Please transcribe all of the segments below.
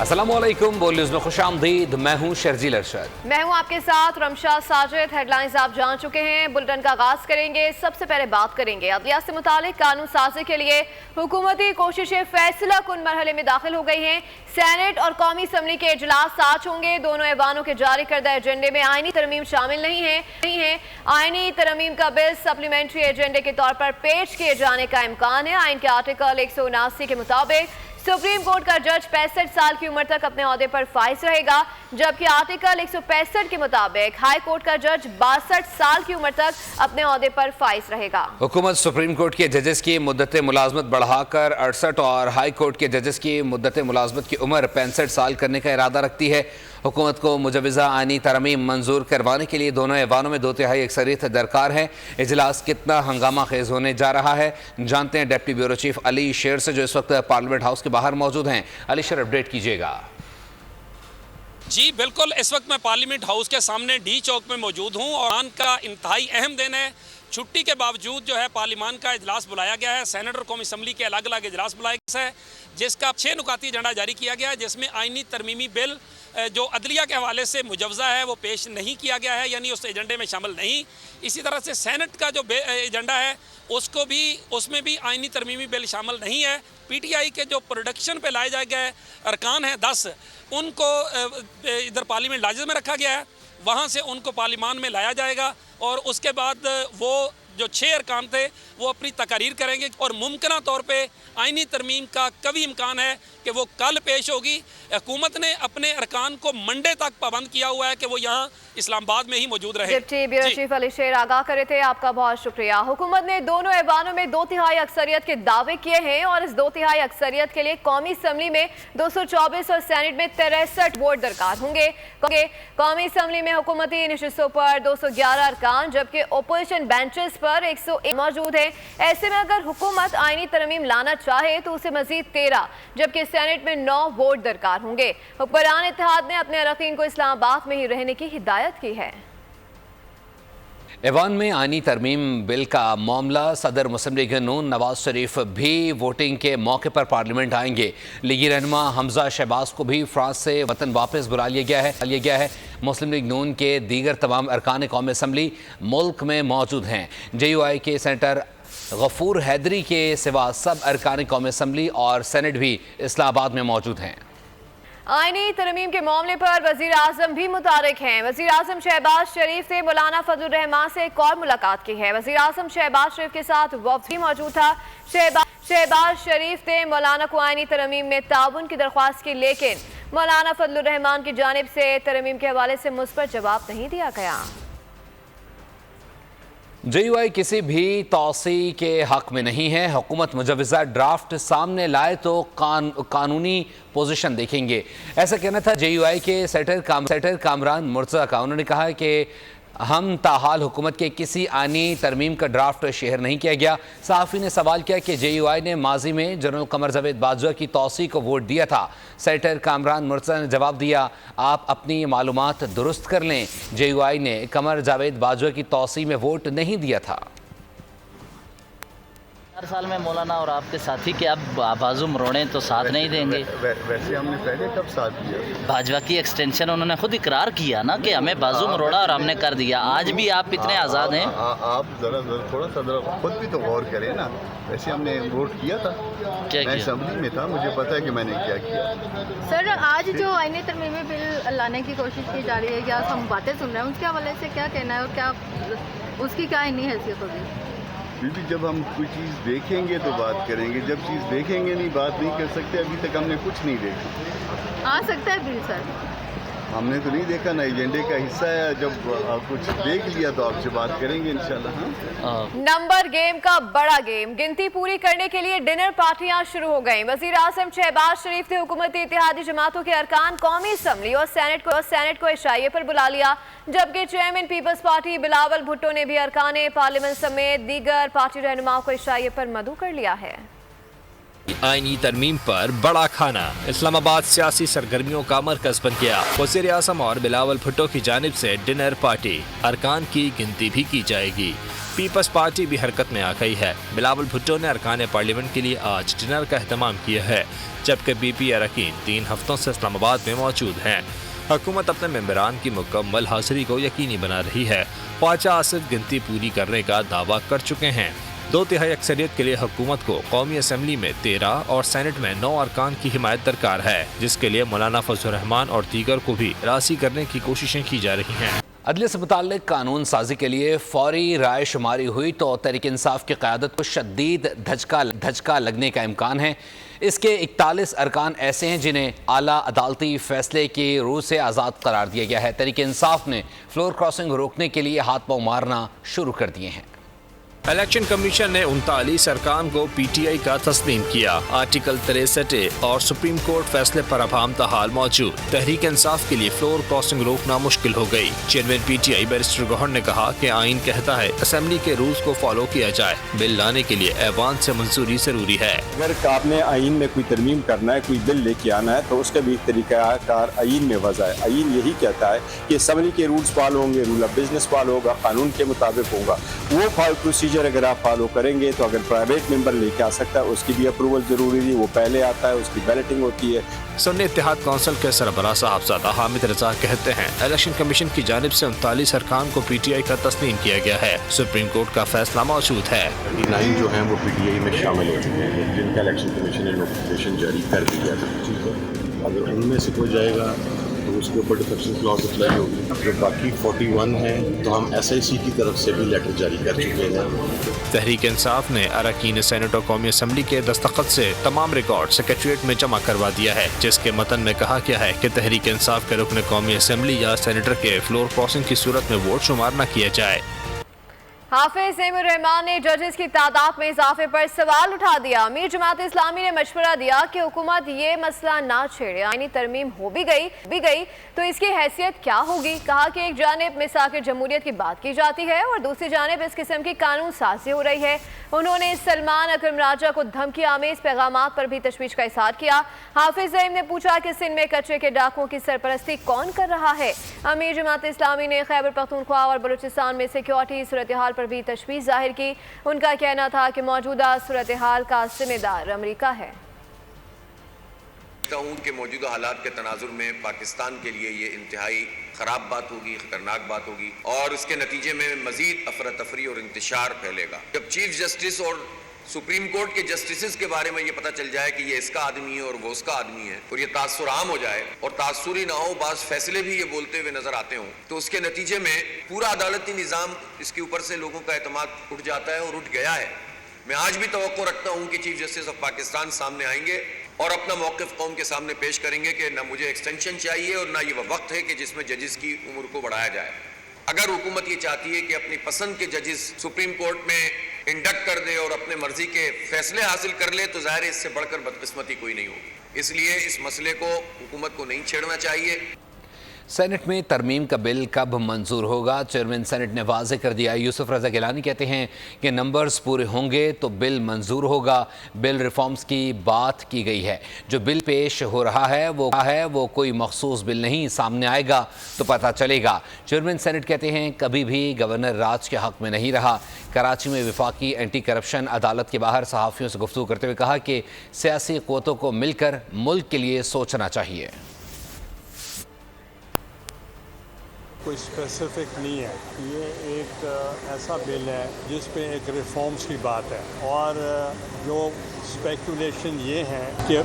अस्सलामुअलैकुम, बोल न्यूज़ में खुशामदीद। मैं हूं शर्जील अरशद। मैं हूं आपके साथ रमशा साजिद। हेडलाइंस आप जान चुके हैं। बुलेटिन का आगाज करेंगे। सबसे पहले बात करेंगे अदलिया से मुतालिक कानून साजी के लिए हुकूमती कोशिशें फैसला कुन मरहले में दाखिल हो गई हैं। सेनेट और कौमी असम्बली के इजलास आज होंगे। दोनों ऐवानों के जारी करदा एजेंडे में आईनी तरमीम शामिल नहीं है। आईनी तरमीम का बिल सप्लीमेंट्री एजेंडे के तौर पर पेश किए जाने का इम्कान है। आइन के आर्टिकल 179 के मुताबिक सुप्रीम कोर्ट का जज 65 साल की उम्र तक अपने ओहदे पर फाइज रहेगा, जबकि आर्टिकल 165 के मुताबिक हाई कोर्ट का जज 62 साल की उम्र तक अपने ओहदे पर फाइज रहेगा। हुकूमत सुप्रीम कोर्ट के जजेस की मुद्दत मुलाजमत बढ़ाकर 68 और हाई कोर्ट के जजेस की मुद्दत मुलाजमत की उम्र 65 साल करने का इरादा रखती है। हुकूमत को मुजवज़ा आईनी तरमीम मंजूर करवाने के लिए दोनों ऐवानों में 2/3 अक्सरियत दरकार है। इजलास कितना हंगामा खेज होने जा रहा है, जानते हैं डिप्टी ब्यूरो चीफ अली शेर से, जो इस वक्त पार्लियामेंट हाउस के बाहर मौजूद हैं। अली शेर, अपडेट कीजिएगा। जी बिल्कुल, इस वक्त मैं पार्लियामेंट हाउस के सामने डी चौक में मौजूद हूँ और आन का इंतहाई अहम दिन है। छुट्टी के बावजूद जो है पार्लियामान का इजलास बुलाया गया है। सेनेट और कौमी असम्बली के अलग अलग इजलास बुलाए गए हैं, जिसका 6 नुकाती एजेंडा जारी किया गया है, जिसमें आईनी तरमीमी बिल जो अदलिया के हवाले से मुजवज़ा है वो पेश नहीं किया गया है, यानी उस एजेंडे में शामिल नहीं। इसी तरह से सेनेट का जो एजेंडा है उसमें भी आईनी तरमीमी बिल शामिल नहीं है। PTI के जो प्रोडक्शन पे लाए जाए गए अरकान हैं 10, उनको इधर पार्लियामेंट लाजिम में रखा गया है, वहाँ से उनको पार्लियामान में लाया जाएगा और उसके बाद वो जो 6 अरकान थे वो अपनी तकारीर करेंगे और मुमकिन तौर पे आईनी तरमीम का कभी इम्कान है कि वो कल पेश होगी। हुकूमत ने अपने अरकान को मंडे तक पाबंद किया हुआ है कि वो यहाँ इस्लामाबाद में ही मौजूद रहे। डिप्टी ब्यूरो चीफ अली शेर आगाह करे थे, आपका बहुत शुक्रिया। हुकूमत ने दोनों ऐवानों में 2/3 अक्सरियत के दावे किए हैं और इस 2/3 अक्सरियत के लिए कौमी असम्बली में 224 और सेनेट में 63 वोट दरकार होंगे। कौमी असम्बली में हुकूमती नशिस्तों पर 211 अरकान, जबकि ओपोजिशन बेंचेस पर 101 मौजूद है। ऐसे में अगर हुकूमत आईनी तरमीम लाना चाहे तो उसे मजीद 13 जबकि सेनेट में 9 वोट दरकार होंगे। हुक्मरान इत्तेहाद ने अपने अरकान को इस्लामाबाद में ही रहने की हिदायत की है। ऐवान में आईनी तरमीम बिल का मामला, सदर मुस्लिम लीग नून नवाज शरीफ भी वोटिंग के मौके पर पार्लियामेंट आएंगे। लीगी रहनुमा हमजा शहबाज को भी फ्रांस से वतन वापस बुला लिया गया है। मुस्लिम लीग नून के दीगर तमाम अरकान कौमी असम्बली मुल्क में मौजूद हैं। JUI के सेनेटर गफूर हैदरी के सिवा सब अरकान कौमी असम्बली और सेनेट भी इस्लामाबाद में मौजूद हैं। आईनी तरमीम के मामले पर वजीर आजम भी मुतारिक हैं। वजीर आजम शहबाज शरीफ ने मौलाना फजल रहमान से एक और मुलाकात की है। वजीर आजम शहबाज शरीफ के साथ वफ्द भी मौजूद था। शहबाज शरीफ ने मौलाना को आईनी तरमीम में ताउन की दरख्वास्त की, लेकिन मौलाना फजल रहमान की जानिब से तरमीम के हवाले से मुस्बत जवाब नहीं दिया गया। JUI किसी भी तौसी के हक में नहीं है। हुकूमत मुजवज़ा ड्राफ्ट सामने लाए तो कानूनी पोजीशन देखेंगे, ऐसा कहना था JUI के सेटर कामरान मुर्तज़ा का। उन्होंने कहा कि हम ताहाल हुकूमत के किसी आनी तरमीम का ड्राफ्ट शेयर नहीं किया गया। सहाफ़ी ने सवाल किया कि JUI ने माजी में जनरल कमर जावेद बाजवा की तौसी को वोट दिया था। सेनेटर कामरान मुर्तज़ा ने जवाब दिया, आप अपनी मालूमात दुरुस्त कर लें। JUI ने कमर जावेद बाजवा की तौसी में वोट नहीं दिया था। 4 साल में मौलाना और आपके साथी के अब बाजू मरोड़े तो साथ नहीं देंगे। वैसे हमने पहले कब साथ दिया? भाजपा की एक्सटेंशन उन्होंने खुद इकरार किया ना कि हमें बाजू मरोड़ा और हमने कर दिया। आज भी आप इतने आज़ाद हैं। आप थोड़ा सा खुद भी तो गौर करें ना। वैसे हमने वोट किया था, क्या मैं किया? असम्बली में था, मुझे पता है कि मैंने क्या किया। सर, आज जो आईनी तरमीमी बिल लाने की कोशिश की जा रही है या हम बातें सुन रहे हैं, उसके हवाले से क्या कहना है और क्या उसकी क्या आईनी हैसियत होगी? क्योंकि जब हम कोई चीज़ देखेंगे तो बात करेंगे, जब चीज़ देखेंगे नहीं बात नहीं कर सकते। अभी तक हमने कुछ नहीं देखा। आ सकता है बिल सर? हमने तो नहीं देखा ना, एजेंडे का हिस्सा है। जब कुछ देख लिया तो आपसे बात करेंगे इंशाल्लाह। नंबर गेम का बड़ा गेम, गिनती पूरी करने के लिए डिनर पार्टियां शुरू हो गईं। वजीर आजम शहबाज शरीफ ने हुकूमती इत्तेहादी जमातों के अरकान कौमी असम्बली और सेनेट को इशाये पर बुला लिया, जबकि चेयरमैन पीपल्स पार्टी बिलावल भुट्टो ने भी अरकान पार्लियामेंट समेत दीगर पार्टी रहनुमाओं को इशाये पर मदऊ कर लिया है। آئینی ترمیم پر بڑا کھانا، اسلام آباد سیاسی سرگرمیوں کا مرکز بن گیا۔ وزیر اعظم اور بلاول بھٹو کی جانب سے ڈنر پارٹی، ارکان کی گنتی بھی کی جائے گی۔ پیپلز پارٹی بھی حرکت میں آ گئی ہے۔ بلاول بھٹو نے ارکان پارلیمنٹ کے لیے آج ڈنر کا اہتمام کیا ہے، جبکہ بی پی اراکین 3 ہفتوں سے اسلام آباد میں موجود ہیں۔ حکومت اپنے ممبران کی مکمل حاضری کو یقینی بنا رہی ہے۔ خواجہ آصف گنتی پوری کرنے کا دعویٰ کر چکے ہیں۔ 2/3 اکثریت کے لیے حکومت کو قومی اسمبلی میں 13 اور سینٹ میں 9 ارکان کی حمایت درکار ہے، جس کے لیے مولانا فضل الرحمان اور دیگر کو بھی راضی کرنے کی کوششیں کی جا رہی ہیں۔ عدلیہ سے متعلق قانون سازی کے لیے فوری رائے شماری ہوئی تو تحریک انصاف کی قیادت کو شدید دھچکا لگنے کا امکان ہے۔ اس کے 41 ارکان ایسے ہیں جنہیں اعلیٰ عدالتی فیصلے کی روح سے آزاد قرار دیا گیا ہے۔ تحریک انصاف نے فلور کراسنگ روکنے کے لیے ہاتھ پاؤں مارنا شروع کر دیے ہیں۔ الیکشن کمیشن نے 39 ارکان کو پی ٹی آئی کا تسلیم کیا۔ آرٹیکل 63 اور سپریم کورٹ فیصلے پر اب تحال موجود۔ تحریک انصاف کے لیے فلور کراسنگ روکنا مشکل ہو گئی۔ Chairman P T I barrister Gohar نے کہا کہ آئین کہتا ہے اسمبلی کے رولز کو فالو کیا جائے، بل لانے کے لیے ایوان سے منظوری ضروری ہے۔ اگر آپ نے آئین میں کوئی ترمیم کرنا ہے، کوئی بل لے کے آنا ہے تو اس کا بھی طریقہ کار آئین میں وضع ہے۔ آئین یہی کہتا ہے کہ اسمبلی کے رولز فالو ہوں گے، رول آف بزنس فالو ہوگا، قانون کے مطابق ہوگا۔ وہ پروسیجر اگر آپ فالو کریں گے تو اگر پرائیویٹ ممبر لے کے آ سکتا ہے، اس کی بھی اپروول ضروری ہے، وہ پہلے آتا ہے، اس کی بیلٹنگ ہوتی ہے۔ سنی اتحاد کونسل کے سربراہ صاحبزادہ حامد رضا کہتے ہیں الیکشن کمیشن کی جانب سے 39 ارکان کو پی ٹی آئی کا تسلیم کیا گیا ہے۔ سپریم کورٹ کا فیصلہ موجود ہے۔ 39 جو ہیں وہ پی ٹی آئی میں شامل ہو چکے ہیں، جن کا الیکشن کمیشن نے نوٹیفکیشن جاری کر دیا تھا۔ اگر ان میں سے کوئی جائے گا تو اس کے اوپر ڈیفیکشن کلاز اپلائی ہوگی۔ جو باقی 41 ہیں تو ہم ایس آئی سی کی طرف سے بھی لیٹر جاری کر چکے ہیں۔ تحریک انصاف نے اراکین سینٹ اور قومی اسمبلی کے دستخط سے تمام ریکارڈ سیکریٹریٹ میں جمع کروا دیا ہے، جس کے متن میں کہا گیا ہے کہ تحریک انصاف کے رکن قومی اسمبلی یا سینیٹر کے فلور کراسنگ کی صورت میں ووٹ شمار نہ کیا جائے۔ حافظ نعیم الرحمان نے ججز کی تعداد میں اضافے پر سوال اٹھا دیا۔ امیر جماعت اسلامی نے مشورہ دیا کہ حکومت یہ مسئلہ نہ چھیڑے، آئینی ترمیم ہو بھی گئی تو اس کی حیثیت کیا ہوگی؟ کہا کہ ایک جانب میثاق جمہوریت کی بات کی جاتی ہے اور دوسری جانب اس قسم کی قانون سازی ہو رہی ہے۔ انہوں نے سلمان اکرم راجہ کو دھمکی آمیز پیغامات پر بھی تشویش کا اظہار کیا۔ حافظ نعیم نے پوچھا کہ سندھ میں کچرے کے ڈاکوؤں کی سرپرستی کون کر رہا ہے؟ امیر جماعت اسلامی نے خیبر پختونخوا اور بلوچستان میں سیکیورٹی صورتحال پر بھی تشویش ظاہر کی۔ ان کا کہنا تھا کہ موجودہ صورتحال کا ذمہ دار امریکہ ہے۔ کہ موجودہ حالات کے تناظر میں پاکستان کے لیے یہ انتہائی خراب بات ہوگی، خطرناک بات ہوگی اور اس کے نتیجے میں مزید افراتفری اور انتشار پھیلے گا۔ جب چیف جسٹس اور سپریم کورٹ کے جسٹسز کے بارے میں یہ پتہ چل جائے کہ یہ اس کا آدمی ہے اور وہ اس کا آدمی ہے اور یہ تاثر عام ہو جائے اور تاثری نہ ہو، بعض فیصلے بھی یہ بولتے ہوئے نظر آتے ہوں، تو اس کے نتیجے میں پورا عدالتی نظام اس کے اوپر سے لوگوں کا اعتماد اٹھ جاتا ہے اور اٹھ گیا ہے۔ میں آج بھی توقع رکھتا ہوں کہ چیف جسٹس آف پاکستان سامنے آئیں گے اور اپنا موقف قوم کے سامنے پیش کریں گے کہ نہ مجھے ایکسٹینشن چاہیے اور نہ یہ وقت ہے کہ جس میں ججز کی عمر کو بڑھایا جائے۔ اگر حکومت یہ چاہتی ہے کہ اپنی پسند کے ججز سپریم کورٹ میں انڈکٹ کر دے اور اپنے مرضی کے فیصلے حاصل کر لے تو ظاہر ہے اس سے بڑھ کر بدقسمتی کوئی نہیں ہوگی۔ اس لیے اس مسئلے کو حکومت کو نہیں چھیڑنا چاہیے۔ سینٹ میں ترمیم کا بل کب منظور ہوگا؟ چیئرمین سینٹ نے واضح کر دیا۔ یوسف رضا گیلانی کہتے ہیں کہ نمبرز پورے ہوں گے تو بل منظور ہوگا۔ بل ریفارمز کی بات کی گئی ہے۔ جو بل پیش ہو رہا ہے وہ کوئی مخصوص بل نہیں، سامنے آئے گا تو پتہ چلے گا۔ چیئرمین سینٹ کہتے ہیں کبھی بھی گورنر راج کے حق میں نہیں رہا۔ کراچی میں وفاقی اینٹی کرپشن عدالت کے باہر صحافیوں سے گفتگو کرتے ہوئے کہا کہ سیاسی قوتوں کو مل کر ملک کے لیے سوچنا چاہیے۔ کوئی اسپیسیفک نہیں ہے، یہ ایک ایسا بل ہے جس پہ ایک ریفارمز کی بات ہے اور جو اسپیکولیشن یہ ہے کہ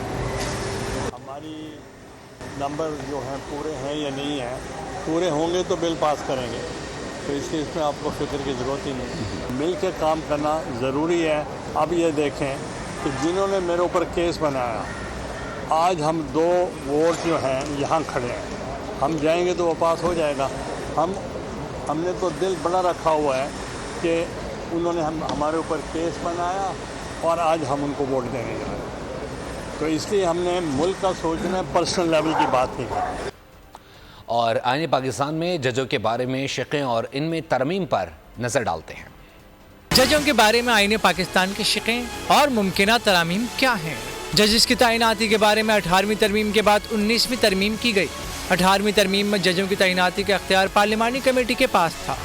ہماری نمبر جو ہیں پورے ہیں یا نہیں ہیں، پورے ہوں گے تو بل پاس کریں گے، تو اس لیے اس میں آپ کو فکر کی ضرورت ہی نہیں۔ مل کے کام کرنا ضروری ہے۔ اب یہ دیکھیں کہ جنہوں نے میرے اوپر کیس بنایا، آج ہم 2 ووٹ جو ہیں یہاں کھڑے ہیں، ہم جائیں گے تو وہ پاس ہو جائے گا۔ ہم نے تو دل بڑا رکھا ہوا ہے کہ انہوں نے ہمارے اوپر کیس بنایا اور آج ہم ان کو ووٹ دینے جا رہے ہیں، تو اس لیے ہم نے ملک کا سوچنا ہے، پرسنل لیول کی بات نہیں کریں۔ اور آئین پاکستان میں ججوں کے بارے میں شقیں اور ان میں ترمیم پر نظر ڈالتے ہیں۔ जजों के बारे में आईने पाकिस्तान के शिकें और मुमकिना तरमीम क्या हैं? जजेस की तैनाती के बारे में 18वीं तरमीम के बाद 19वीं तरमीम की गई। 18वीं तरमीम में जजों की तैनाती का इख्तियार पार्लिमानी कमेटी के पास था,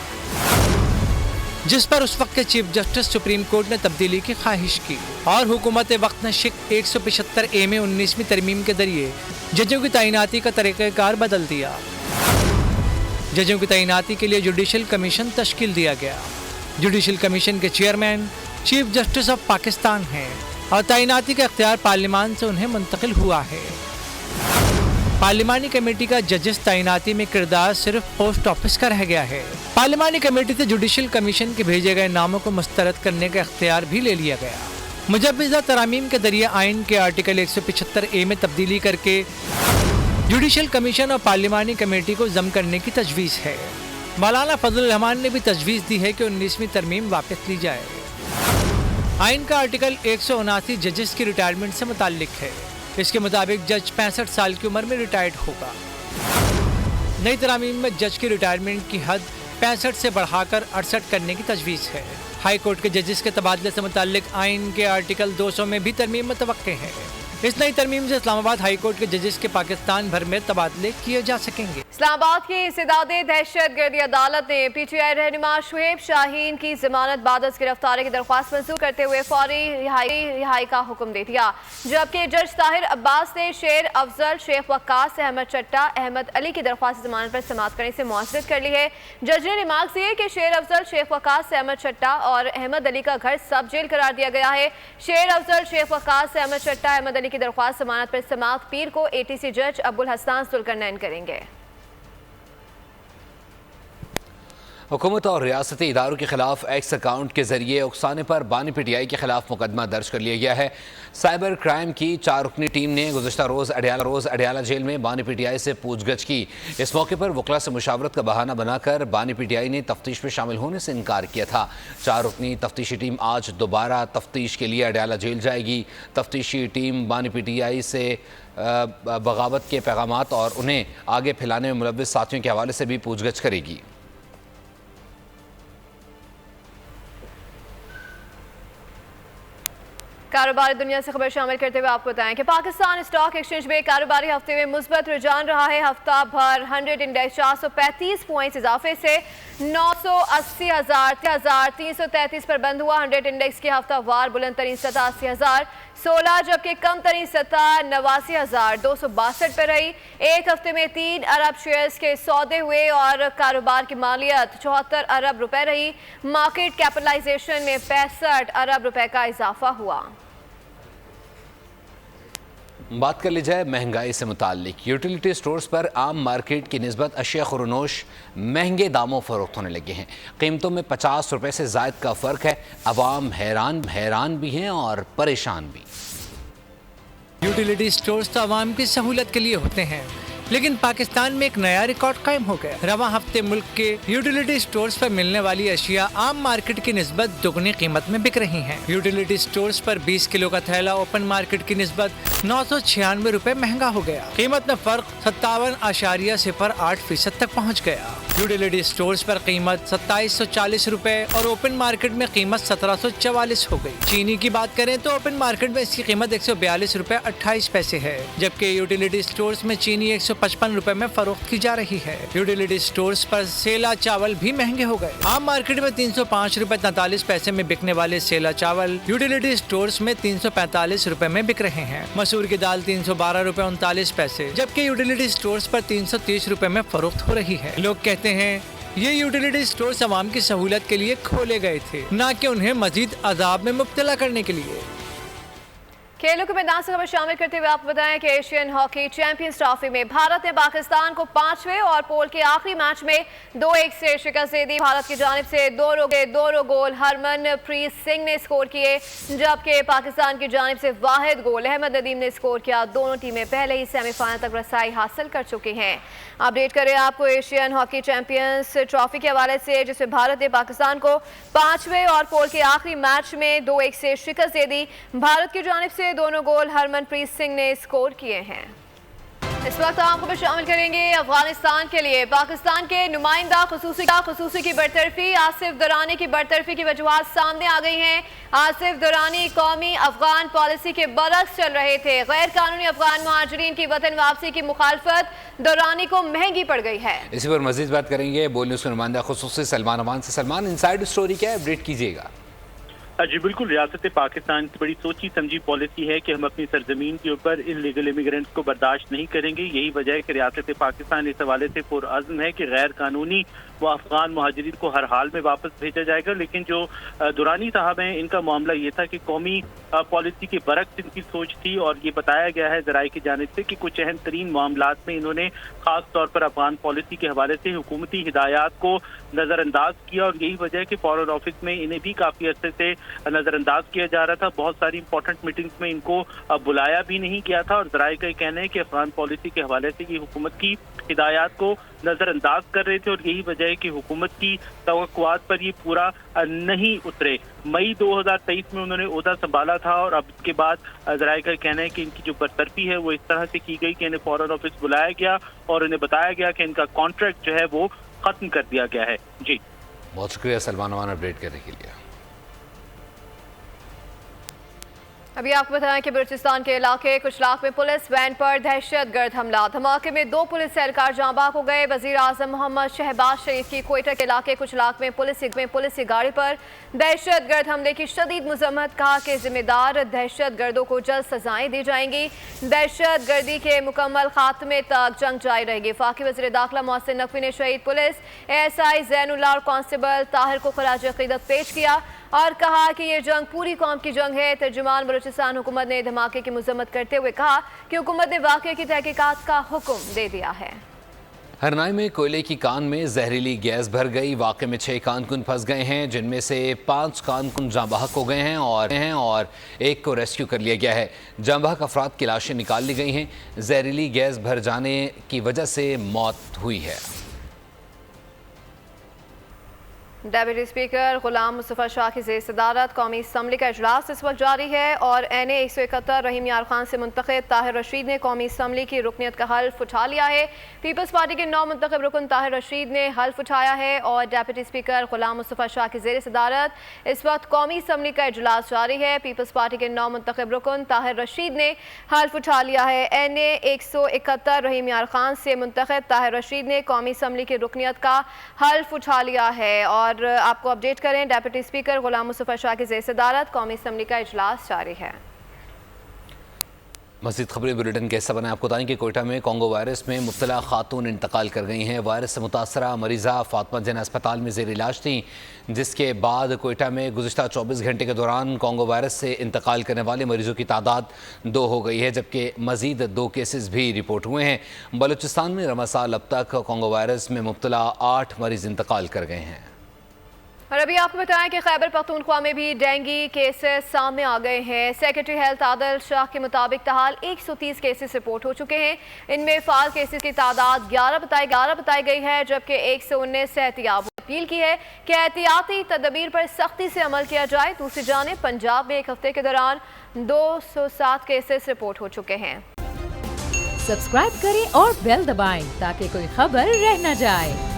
जिस पर उस वक्त के चीफ जस्टिस सुप्रीम कोर्ट ने तब्दीली की ख्वाहिश की और हुकूमत वक्त ने शिक 175A में 19वीं तरमीम के जरिए जजों की तैनाती का तरीक़ाकार बदल दिया। जजों की तैनाती के लिए जुडिशल कमीशन तश्कील दिया गया। जुडिशल कमीशन के chairman chief justice of Pakistan हैं और तैनाती का इख्तियार पार्लिमान से उन्हें मुंतकिल हुआ है। पार्लिमानी कमेटी का जजेस तैनाती में किरदार सिर्फ पोस्ट ऑफिस का रह गया है। पार्लिमानी कमेटी से जुडिशल कमीशन के भेजे गए नामों को मुस्तरद करने का इख्तियार भी ले लिया गया। मुजव्विज़ा तरामीम के जरिए आइन के आर्टिकल 175A में तब्दीली करके जुडिशल कमीशन और पार्लिमानी कमेटी को जम करने की तजवीज़ है। मौलाना फजल रहमान ने भी तजवीज़ दी है कि 19वीं तरमीम वापस ली जाए। आइन का आर्टिकल 179 जजेस की रिटायरमेंट से मुताल्लिक है। इसके मुताबिक जज 65 साल की उम्र में रिटायर्ड होगा। नई तरामीम में जज की रिटायरमेंट की हद 65 से बढ़ाकर 68 करने की तजवीज़ है। हाई कोर्ट के जजेस के तबादले से मुताल्लिक आइन के आर्टिकल 200 में भी तरमीम मुतवक्के है। इस नई तरमीम से इस्लामाबाद हाई कोर्ट के जजेस के पाकिस्तान भर में तबादले किए जा सकेंगे। इस्लामाबाद की इंसदादे दहशतगर्दी अदालत ने PTI रहनुमा शुएब शाहीन की जमानत बाद गिरफ्तारी की दरख्वास्त मंजूर करते हुए फौरी रिहाई का हुक्म दे दिया, जबकि जज ताहिर अब्बास ने शेर अफजल, शेख वक्कास, अहमद चट्टा, अहमद अली की दरख्वास्त जमानत पर समाअत करने से मुआज़रत कर ली है। जज ने रिमार्क दिए कि शेर अफजल, शेख वक्कास, अहमद चट्टा और अहमद अली का घर सब जेल करार दिया गया है। शेर अफजल, शेख वक्कास, अहमद चट्टा, अहमद अली की दरख्वास्त जमानत पर समाअत पीर को ATC जज अब्दुल हसन सुल्करनैन करेंगे। हुकूमत और रियासती इदारों के खिलाफ एक्स अकाउंट के जरिए उकसाने पर बानी PTI के खिलाफ मुकदमा दर्ज कर लिया गया है। साइबर क्राइम की 4 रुकनी टीम ने गुज़श्ता रोज़ अडियाला जेल में बानी PTI से पूछगछ की। इस मौके पर वकला से मुशावरत का बहाना बनाकर बानी PTI ने तफ्तीश में शामिल होने से इनकार किया था। 4 रुकनी तफ्तीशी टीम आज दोबारा तफ्तीश के लिए अडियाला जेल जाएगी। तफ्तीशी टीम बानी PTI से बगावत के पैगामात और उन्हें आगे फैलाने में मुलव्विस साथियों के हवाले से भी पूछगछ करेगी। कारोबारी दुनिया से खबर शामिल करते हुए आपको बताएं कि पाकिस्तान स्टॉक एक्सचेंज में कारोबारी हफ्ते में मुस्बत रुझान रहा है। हफ्ता भर 100 इंडेक्स 435 पॉइंट्स इजाफे से 980,333 पर बंद हुआ। 100 इंडेक्स की हफ्ता वार बुलंद तरीन सतह 80,016 जबकि कम तरीन सतह 89,262 पर रही। एक हफ्ते में 3 अरब शेयर्स के सौदे हुए और कारोबार की मालियत 74 अरब रुपए रही। मार्केट कैपिटलाइजेशन में 65 अरब रुपए का इजाफा हुआ। बात कर ली जाए महंगाई से मुताल्लिक। यूटिलिटी स्टोर्स पर आम मार्केट की निस्बत अशिया खुरनोश महंगे दामों फरोख्त होने लगे हैं। कीमतों में 50 रुपए से ज़ायद का फ़र्क है। अवाम हैरान भी हैं और परेशान भी। यूटिलिटी स्टोर्स तो आवाम की सहूलत के लिए होते हैं, लेकिन पाकिस्तान में एक नया रिकॉर्ड कायम हो गया। रवा हफ्ते मुल्क के यूटिलिटी स्टोर्स पर मिलने वाली अशिया आम मार्केट की निस्बत दोगुनी कीमत में बिक रही हैं। यूटिलिटी स्टोर्स पर 20 किलो का थैला ओपन मार्केट की निस्बत 996 रुपए महंगा हो गया। कीमत में फर्क 57.08% तक पहुँच गया। यूटिलिटी स्टोर्स पर कीमत 2740 रुपए और ओपन मार्केट में कीमत 1744 हो गई। चीनी की बात करें तो ओपन मार्केट में इसकी कीमत 142 रुपए 28 पैसे है, जबकि यूटिलिटी स्टोर्स में चीनी 155 रुपए में फरोख्त की जा रही है। यूटिलिटी स्टोर्स पर सेला चावल भी महंगे हो गए। आम मार्केट में 305 रुपए 43 पैसे में बिकने वाले सेला चावल यूटिलिटी स्टोर्स में 345 रुपए में बिक रहे हैं। मसूर की दाल 312 रुपए 39 पैसे, जबकि यूटिलिटी स्टोर्स पर 330 रुपए में फरोख्त हो रही है। लोग कहते हैं ये यूटिलिटी स्टोर्स आवाम की सहूलत के लिए खोले गए थे, न कि उन्हें मजीद अजाब में मुब्तला करने के लिए। खेलों के मैदान से खबर शामिल करते हुए आपको बताएं कि एशियन हॉकी चैंपियंस ट्रॉफी में भारत ने पाकिस्तान को 5वें और पोल के आखिरी मैच में 2-1 से शिकस्त दे दी। भारत की जानिब से दो गोल हरमनप्रीत सिंह ने स्कोर किए, जबकि पाकिस्तान की जानिब से वाहिद गोल अहमद नदीम ने स्कोर किया। दोनों टीमें पहले ही सेमीफाइनल तक रसाई हासिल कर चुकी हैं। अपडेट करें आपको एशियन हॉकी चैंपियंस ट्रॉफी के हवाले से, जिसमें भारत ने पाकिस्तान को 5वें और पोल के आखिरी मैच में 2-1 से शिकस्त दे दी। भारत की जानिब से दोनों गोल हरमनप्रीत सिंह ने स्कोर किए हैं। इस वक्त आपको भी शामिल करेंगे अफगानिस्तान के लिए पाकिस्तान के नुमाइंदा खसूसी की बरतरफी आसिफ दुरानी की बरतरफी की वजूहात सामने आ गई हैं। आसिफ दुरानी कौमी अफगान पॉलिसी के बरक्स चल रहे थे। गैर कानूनी अफगान मुहाजिरीन की वतन वापसी की मुखालफत दुरानी को महंगी पड़ गई है। इसी पर मजीद बात करेंगे बोल न्यूज़ के नुमाइंदा खसूसी सलमान अमान से। सलमान, इनसाइड स्टोरी क्या है, अपडेट कीजिएगा। जी बिल्कुल, रियासत पाकिस्तान की बड़ी सोची समझी पॉलिसी है कि हम अपनी सरजमीन के ऊपर इल्लीगल इमिग्रेंट्स को बर्दाश्त नहीं करेंगे। यही वजह है कि रियासत पाकिस्तान इस हवाले से पुरअज़्म है कि गैर कानूनी वो अफगान मुहाजिरीन को हर हाल में वापस भेजा जाएगा। लेकिन जो दुरानी साहब हैं, इनका मामला ये था कि कौमी पॉलिसी के बरक्स इनकी सोच थी और ये बताया गया है ज़राए की जानिब से कि कुछ अहम तरीन मामलात में इन्होंने खास तौर पर अफगान पॉलिसी के हवाले से हुकूमती हिदायत को नज़रअंदाज किया और यही वजह है कि फॉरेन ऑफिस में इन्हें भी काफ़ी अर्से से नज़रअंदाज किया जा रहा था। बहुत सारी इंपॉर्टेंट मीटिंग्स में इनको बुलाया भी नहीं गया था और ज़राए का कहना है कि अफगान पॉलिसी के हवाले से ये हुकूमत की हिदायत को नज़रअंदाज कर रहे थे और यही वजह है कि हुकूमत की तवक्कुआत पर ये पूरा नहीं उतरे। मई 2023 में उन्होंने ओहदा संभाला था और अब इसके बाद ज़राए का कहना है कि इनकी जो बरतरफी है वो इस तरह से की गई कि इन्हें फॉरेन ऑफिस बुलाया गया और इन्हें बताया गया कि इनका कॉन्ट्रैक्ट जो है वो ख़त्म कर दिया गया है। जी बहुत शुक्रिया सलमान अमान अपडेट करने के लिए। अभी आपको बताएं कि बलूचिस्तान के इलाके कुचलाक में पुलिस वैन पर दहशतगर्द हमला। धमाके में 2 पुलिस एहलकार जाँ बाग हो गए। वजीर आजम मोहम्मद शहबाज शरीफ की क्वेटा के इलाके कुचलाक में पुलिस की गाड़ी पर दहशतगर्द हमले की शदीद मजम्मत। कहा कि जिम्मेदार दहशतगर्दों को जल्द सजाएं दी जाएंगी। दहशतगर्दी के मुकम्मल खात्मे तक जंग जारी रहेगी। फाकी वज़ीर दाखिला मोहसिन नकवी ने शहीद पुलिस ASI ज़ैनुल्लाह और कांस्टेबल ताहिर को खराज अक़ीदत पेश किया और कहा कि ये जंग पूरी कौम की जंग है। तर्जुमान बलूचिस्तान हुकूमत ने धमाके की मजम्मत करते हुए कहा कि हुकूमत ने वाक़े की तहकीकात का हुक्म दे दिया है। हरनाई में कोयले की कान में जहरीली गैस भर गई। वाक़े में 6 कारकुन फंस गए हैं, जिनमें से 5 कारकुन जाँ बहक हो गए हैं और 1 को रेस्क्यू कर लिया गया है। जाँ बहक अफराद की लाशें निकाल ली गई हैं। जहरीली गैस भर जाने की वजह से मौत हुई है। डेप्यूटी स्पीकर गुलाम मुस्तफ़ा शाह की ज़ेर सदारत कौमी असम्बली का इजलास इस वक्त जारी है और NA 171 रहीम यार खान से मुंतखब ताहिर रशीद ने कौमी असम्बली की रुकनियत का हल्फ उठा लिया है। पीपल्स पार्टी के 9 मुंतखब रुकन ताहिर रशीद ने हल्फ उठाया है और डेप्यूटी स्पीकर गुलाम मुस्तफ़ा शाह की ज़ेर सदारत इस वक्त कौमी असम्बली का इजलास जारी है। पीपल्स पार्टी के 9 मुंतखब रुकन ताहिर रशीद ने हल्फ उठा लिया है। NA 171 रहीम यार खान से मुंतखब ताहिर रशीद ने कौमी असम्बली की रुकनियत का हल्फ उठा लिया है और आपको अपडेट करें डेप्यूटी स्पीकर गुलाम मुस्तफ़ा शाह की ज़ेर सदारत कौमी असम्बली का इजलास जारी है। मज़ीद खबरें बुलेटिन के हिस्सा बनाए आपको बताएं कि कोयटा में कोंगो वायरस में मुब्तला खातून इंतकाल कर गई हैं। वायरस से मुतासरा मरीज़ा फातिमा जन अस्पताल में ज़ेर इलाज थी, जिसके बाद कोयटा में गुज़िश्ता 24 घंटे के दौरान कोंगो वायरस से इंतकाल करने वाले मरीज़ों की तादाद 2 हो गई है, जबकि मज़ीद 2 केसेस भी रिपोर्ट हुए हैं। बलूचिस्तान में रमज़ान साल अब तक कोंगो वायरस में मुब्तला 8 मरीज़ इंतकाल कर गए हैं। और अभी आपको बताएं कि खैबर पख्तूनख्वा में भी डेंगू केसेस सामने आ गए हैं। सेक्रेटरी हेल्थ आदिल शाह के मुताबिक ताहाल 130 केसेस रिपोर्ट हो चुके हैं। इनमें फाल केसेस की तादाद 11 बताई गई है, जबकि 119 से एहतियात अपील की है कि एहतियाती तदबीर पर सख्ती से अमल किया जाए। दूसरी जानिब पंजाब में एक हफ्ते के दौरान 207 केसेस रिपोर्ट हो चुके हैं। सब्सक्राइब करें और बेल दबाएं ताकि कोई खबर रह न जाए।